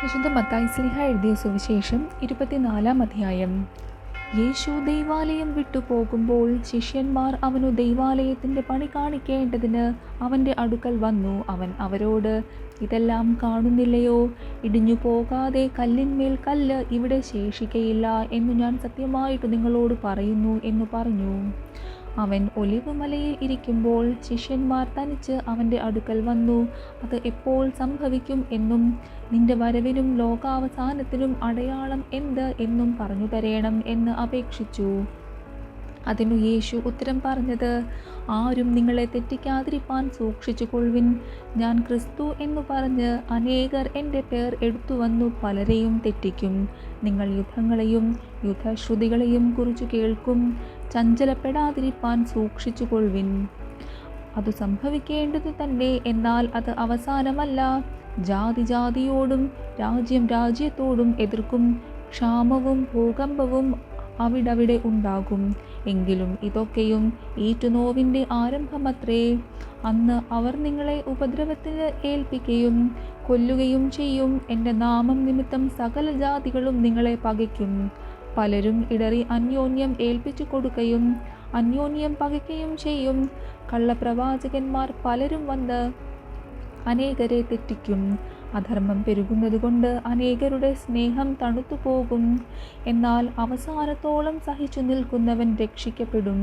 വിശുദ്ധ മത്തായി ശ്ലീഹ എഴുതിയ സുവിശേഷം 24 അധ്യായം. യേശു ദൈവാലയം വിട്ടു പോകുമ്പോൾ ശിഷ്യന്മാർ അവനു ദൈവാലയത്തിൻ്റെ പണി കാണിക്കേണ്ടതിന് അവൻ്റെ അടുക്കൽ വന്നു. അവൻ അവരോട്, ഇതെല്ലാം കാണുന്നില്ലയോ? ഇടിഞ്ഞു പോകാതെ കല്ലിന്മേൽ കല്ല് ഇവിടെ ശേഷിക്കയില്ല എന്നു ഞാൻ സത്യമായിട്ട് നിങ്ങളോട് പറയുന്നു എന്നു പറഞ്ഞു. അവൻ ഒലിവ് മലയിൽ ഇരിക്കുമ്പോൾ ശിഷ്യന്മാർ തനിച്ച് അവൻ്റെ അടുക്കൽ വന്നു. അത് എപ്പോൾ സംഭവിക്കും എന്നും നിന്റെ വരവിനും ലോകാവസാനത്തിനും അടയാളം എന്ത് എന്നും പറഞ്ഞു തരേണം എന്ന് അപേക്ഷിച്ചു. അതിനു യേശു ഉത്തരം പറഞ്ഞത്, ആരും നിങ്ങളെ തെറ്റിക്കാതിരിപ്പാൻ സൂക്ഷിച്ചു കൊള്ളുവിൻ. ഞാൻ ക്രിസ്തു എന്നു പറഞ്ഞ് അനേകർ എൻ്റെ പേർ എടുത്തുവന്നു പലരെയും തെറ്റിക്കും. നിങ്ങൾ യുദ്ധങ്ങളെയും യുദ്ധശ്രുതികളെയും കുറിച്ച് കേൾക്കും. ചഞ്ചലപ്പെടാതിരിപ്പാൻ സൂക്ഷിച്ചു കൊള്ളുവിൻ. അത് സംഭവിക്കേണ്ടതു തന്നെ, എന്നാൽ അത് അവസാനമല്ല. ജാതി ജാതിയോടും രാജ്യം രാജ്യത്തോടും എതിർക്കും. ക്ഷാമവും ഭൂകമ്പവും അവിടവിടെ ഉണ്ടാകും. എങ്കിലും ഇതൊക്കെയും ഈറ്റുനോവിൻ്റെ ആരംഭമത്രേ. അന്ന് അവർ നിങ്ങളെ ഉപദ്രവത്തിന് ഏൽപ്പിക്കുകയും കൊല്ലുകയും ചെയ്യും. എൻ്റെ നാമം നിമിത്തം സകല ജാതികളും നിങ്ങളെ പകയ്ക്കും. പലരും ഇടറി അന്യോന്യം ഏൽപ്പിച്ചു കൊടുക്കുകയും അന്യോന്യം പകയ്ക്കുകയും ചെയ്യും. കള്ളപ്രവാചകന്മാർ പലരും വന്ന് അനേകരെ തെറ്റിക്കും. അധർമ്മം പെരുകുന്നതുകൊണ്ട് അനേകരുടെ സ്നേഹം തണുത്തുപോകും. എന്നാൽ അവസാനത്തോളം സഹിച്ചു നിൽക്കുന്നവൻ രക്ഷിക്കപ്പെടും.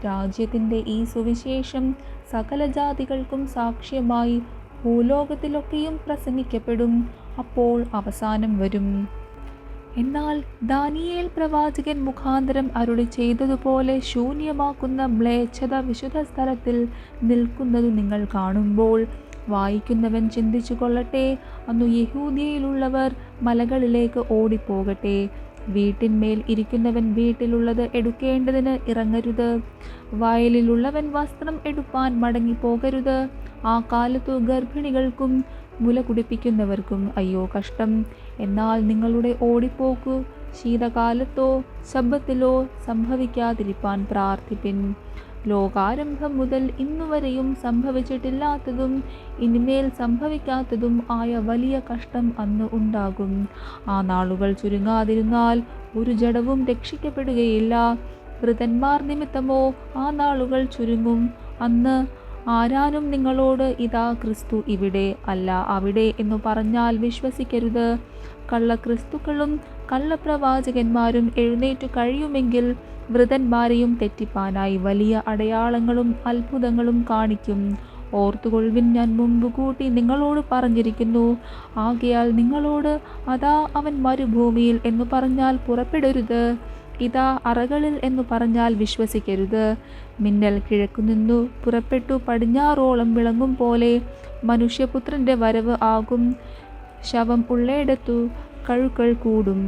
രാജ്യത്തിൻ്റെ ഈ സുവിശേഷം സകല ജാതികൾക്കും സാക്ഷ്യമായി ഭൂലോകത്തിലൊക്കെയും പ്രസംഗിക്കപ്പെടും. അപ്പോൾ അവസാനം വരും. എന്നാൽ ദാനിയേൽ പ്രവാചകൻ മുഖാന്തരം അരുളി ചെയ്തതുപോലെ ശൂന്യമാക്കുന്ന മ്ലേച്ഛത വിശുദ്ധ സ്ഥലത്തിൽ നിൽക്കുന്നതു നിങ്ങൾ കാണുമ്പോൾ വായിക്കുന്നവൻ ചിന്തിച്ചു കൊള്ളട്ടെ. അന്നു യഹൂദ്യയിലുള്ളവർ മലകളിലേക്ക് ഓടിപ്പോകട്ടെ. വീട്ടിന്മേൽ ഇരിക്കുന്നവൻ വീട്ടിലുള്ളത് എടുക്കേണ്ടതിന് ഇറങ്ങരുത്. വയലിലുള്ളവൻ വസ്ത്രം എടുപ്പാൻ മടങ്ങിപ്പോകരുത്. ആ കാലത്തു ഗർഭിണികൾക്കും മുല കുടിപ്പിക്കുന്നവർക്കും അയ്യോ കഷ്ടം. എന്നാൽ നിങ്ങളുടെ ഓടിപ്പോക്കു ശീതകാലത്തോ ശബ്ബത്തിലോ സംഭവിക്കാതിരിപ്പാൻ പ്രാർത്ഥിപ്പിൻ. ലോകാരംഭം മുതൽ ഇന്നുവരെയും സംഭവിച്ചിട്ടില്ലാത്തതും ഇനിമേൽ സംഭവിക്കാത്തതും ആയ വലിയ കഷ്ടം അന്ന് ഉണ്ടാകും. ആ നാളുകൾ ചുരുങ്ങാതിരുന്നാൽ ഒരു ജഡവും രക്ഷിക്കപ്പെടുകയില്ല. വൃതന്മാർ നിമിത്തമോ ആ നാളുകൾ ചുരുങ്ങും. അന്ന് ആരാനും നിങ്ങളോട് ഇതാ ക്രിസ്തു ഇവിടെ അല്ല അവിടെ എന്നു പറഞ്ഞാൽ വിശ്വസിക്കരുത്. കള്ളക്രിസ്തുക്കളും കള്ളപ്രവാചകന്മാരും എഴുന്നേറ്റു കഴിയുമെങ്കിൽ വൃതന്മാരെയും തെറ്റിപ്പാനായി വലിയ അടയാളങ്ങളും അത്ഭുതങ്ങളും കാണിക്കും. ഓർത്തുകൊള്ളുവിൻ, ഞാൻ മുമ്പുകൂട്ടി നിങ്ങളോട് പറഞ്ഞിരിക്കുന്നു. ആകയാൽ നിങ്ങളോട് അതാ അവൻ മരുഭൂമിയിൽ എന്നു പറഞ്ഞാൽ പുറപ്പെടരുത്. ഇതാ അറകളിൽ എന്നു പറഞ്ഞാൽ വിശ്വസിക്കരുത്. മിന്നൽ കിഴക്കുനിന്നു പുറപ്പെട്ടു പടിഞ്ഞാറോളം വിളങ്ങും പോലെ മനുഷ്യപുത്രൻ്റെ വരവ് ആകും. ശവം ഉള്ളയിടത്തു കഴുക്കൾ കൂടും.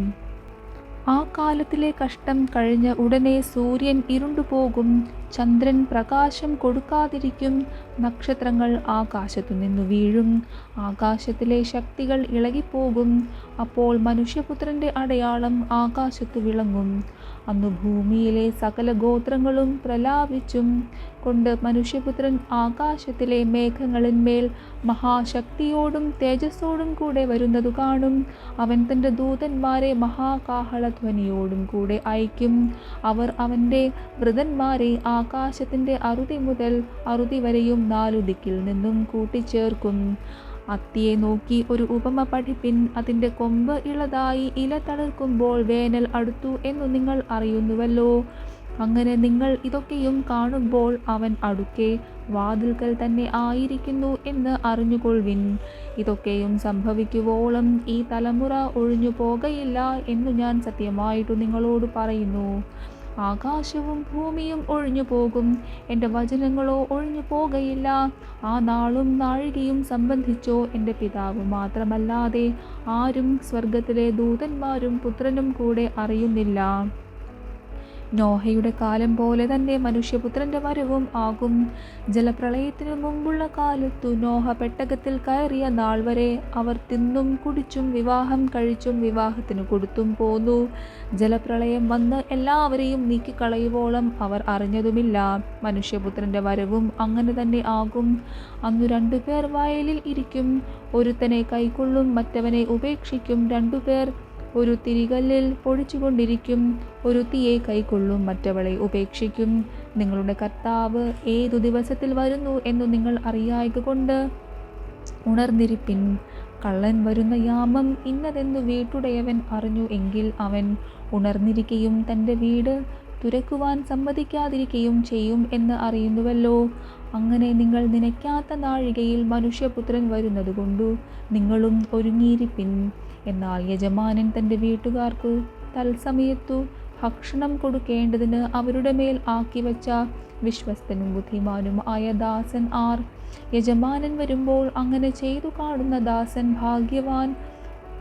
ആ കാലത്തിലെ കഷ്ടം കഴിഞ്ഞ ഉടനെ സൂര്യൻ ഇരുണ്ടുപോകും, ചന്ദ്രൻ പ്രകാശം കൊടുക്കാതിരിക്കും, നക്ഷത്രങ്ങൾ ആകാശത്തു നിന്നു വീഴും, ആകാശത്തിലെ ശക്തികൾ ഇളകിപ്പോകും. അപ്പോൾ മനുഷ്യപുത്രൻ്റെ അടയാളം ആകാശത്തു വിളങ്ങും. അന്നു ഭൂമിയിലെ സകല ഗോത്രങ്ങളും പ്രലാപിച്ചും കൊണ്ട് മനുഷ്യപുത്രൻ ആകാശത്തിലെ മേഘങ്ങളിന്മേൽ മഹാശക്തിയോടും തേജസ്സോടും കൂടെ വരുന്നതു കാണും. അവൻ തൻ്റെ ദൂതന്മാരെ മഹാകാഹളധ്വനിയോടും കൂടെ അയക്കും. അവർ അവൻ്റെ വൃതന്മാരെ ആകാശത്തിൻ്റെ അറുതി മുതൽ അറുതി വരെയും 4 ദിക്കിൽ നിന്നും കൂട്ടിച്ചേർക്കും. അത്തിയെ നോക്കി ഒരു ഉപമ പഠിപ്പിൻ. അതിൻ്റെ കൊമ്പ് ഇളതായി ഇല തളിർക്കുമ്പോൾ വേനൽ അടുത്തു എന്നു നിങ്ങൾ അറിയുന്നുവല്ലോ. അങ്ങനെ നിങ്ങൾ ഇതൊക്കെയും കാണുമ്പോൾ അവൻ അടുക്കെ വാതിൽക്കൽ തന്നെ ആയിരിക്കുന്നു എന്ന് അറിഞ്ഞുകൊള്ളുവിൻ. ഇതൊക്കെയും സംഭവിക്കുവോളം ഈ തലമുറ ഒഴിഞ്ഞു പോകയില്ല എന്നു ഞാൻ സത്യമായിട്ടു നിങ്ങളോട് പറയുന്നു. ആകാശവും ഭൂമിയും ഒഴിഞ്ഞു പോകും, എൻ്റെ വചനങ്ങളോ ഒഴിഞ്ഞു പോകയില്ല. ആ നാളും നാഴികയും സംബന്ധിച്ചോ എൻ്റെ പിതാവ് മാത്രമല്ലാതെ ആരും സ്വർഗത്തിലെ ദൂതന്മാരും പുത്രനും കൂടെ അറിയുന്നില്ല. നോഹയുടെ കാലം പോലെ തന്നെ മനുഷ്യപുത്രന്റെ വരവും ആകും. ജലപ്രളയത്തിനു മുമ്പുള്ള കാലത്തു നോഹ പെട്ടകത്തിൽ കയറിയ നാൾ വരെ അവർ തിന്നും കുടിച്ചും വിവാഹം കഴിച്ചും വിവാഹത്തിന് കൊടുത്തും പോന്നു. ജലപ്രളയം വന്ന് എല്ലാവരെയും നീക്കിക്കളയുവോളം അവർ അറിഞ്ഞതുമില്ല. മനുഷ്യപുത്രന്റെ വരവും അങ്ങനെ തന്നെ ആകും. അന്നു 2 പേർ വയലിൽ ഇരിക്കും, ഒരുത്തനെ കൈക്കൊള്ളും, മറ്റവനെ ഉപേക്ഷിക്കും. 2 പേർ ഒരു തിരികല്ലിൽ പൊടിച്ചുകൊണ്ടിരിക്കും, ഒരുത്തിയെ കൈക്കൊള്ളും, മറ്റവളെ ഉപേക്ഷിക്കും. നിങ്ങളുടെ കർത്താവ് ഏതു ദിവസത്തിൽ വരുന്നു എന്നു നിങ്ങൾ അറിയായ്കകൊണ്ട് ഉണർന്നിരിപ്പിൻ. കള്ളൻ വരുന്ന യാമം ഇന്നതെന്നു വീട്ടുടയവൻ അറിഞ്ഞു എങ്കിൽ അവൻ ഉണർന്നിരിക്കുകയും തൻ്റെ വീട് തുരക്കുവാൻ സമ്മതിക്കാതിരിക്കുകയും ചെയ്യും എന്ന് അറിയുന്നുവല്ലോ. അങ്ങനെ നിങ്ങൾ നനയ്ക്കാത്ത നാഴികയിൽ മനുഷ്യപുത്രൻ വരുന്നതുകൊണ്ടു നിങ്ങളും ഒരുങ്ങിയിരിപ്പിൻ. എന്നാൽ യജമാനൻ തൻ്റെ വീട്ടുകാർക്ക് തൽസമയത്തു ഭക്ഷണം കൊടുക്കേണ്ടതിന് അവരുടെ മേൽ ആക്കിവച്ച വിശ്വസ്തനും ബുദ്ധിമാനും ആയ ദാസൻ ആർ? യജമാനൻ വരുമ്പോൾ അങ്ങനെ ചെയ്തു കാണുന്ന ദാസൻ ഭാഗ്യവാൻ.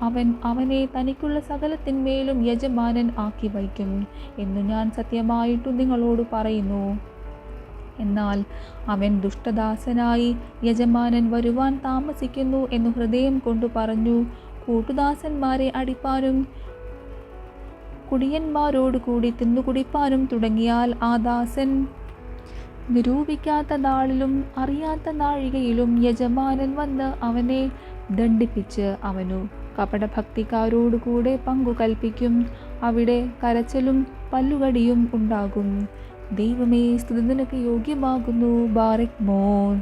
അവൻ അവനെ തനിക്കുള്ള സകലത്തിന്മേലും യജമാനൻ ആക്കി വയ്ക്കും എന്നു ഞാൻ സത്യമായിട്ടു നിങ്ങളോട് പറയുന്നു. എന്നാൽ അവൻ ദുഷ്ടദാസനായി യജമാനൻ വരുവാൻ താമസിക്കുന്നു എന്നു ഹൃദയം കൊണ്ടു പറഞ്ഞു കൂട്ടുദാസന്മാരെ അടിപ്പാനും കുടിയന്മാരോട് കൂടി തിന്നുകുടിപ്പാനും തുടങ്ങിയാൽ ആ ദാസൻ നിരൂപിക്കാത്ത നാളിലും അറിയാത്ത നാഴികയിലും യജമാനൻ വന്ന് അവനെ ദണ്ഡിപ്പിച്ച് അവനു കപടഭക്തിക്കാരോടുകൂടെ പങ്കു കൽപ്പിക്കും. അവിടെ കരച്ചിലും പല്ലുകടിയും ഉണ്ടാകും. ദൈവമേ, സ്തുതി നിനക്ക് യോഗ്യമാകുന്നു. ബാരക് മോൻ.